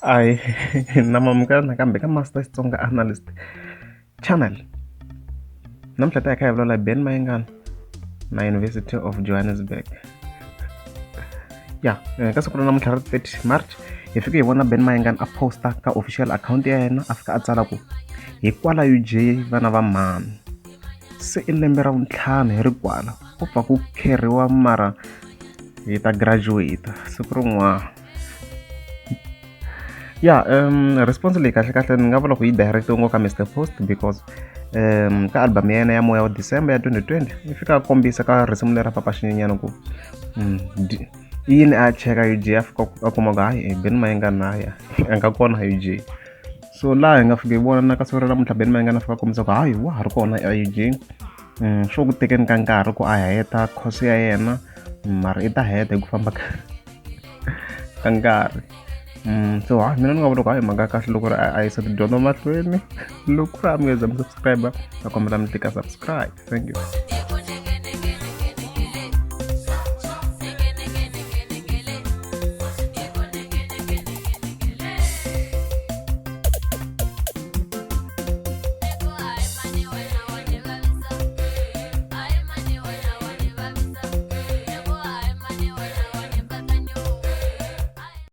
Ai namamukela nakambe ka Master Xitsonga Analyst Channel. Namuntlha ta hi kha hi vulavula hi Ben Mayengani na University of Johannesburg. Ya ka siku ra namuntlha ra 30 March hi fike hi vona Ben Mayengani a posta ka official account ya yena a fika a tsala ku hi kwala UJ vana va mani. Se i lembe ra vuntlhanu hi ri kwala ku pfa ku kheriwa mara hi ta graduate siku rin'wana. Ya response leyi kahle kahle ni nga vula ku yi direct ngopfu ka Mr Post because ka album ya yena ya moya wa December ya 2020 yi fika a kombisa ka risimu leri ra Papa Xinyenyana ku i yini a cheka UJ a fika a kuma ku hayi Ben Mayengani na ya a nga kona UJ. So laha hi nga fika hi vona na ka siku ra namuntlha Ben Mayengani a fika a kombisa ku hayi wa ha ri kona UJ swo ku tekeni ka nkarhi ku a heta course ya yena mara i ta heta hi ku famba ka nkarhi. So mina ni nga vula ku hayi mhaka ya kahle loko ri a yisa tidyondzo mahlweni loko ku ri a mi nga za mi subscribe a kombela mi tika subscribe, thank you.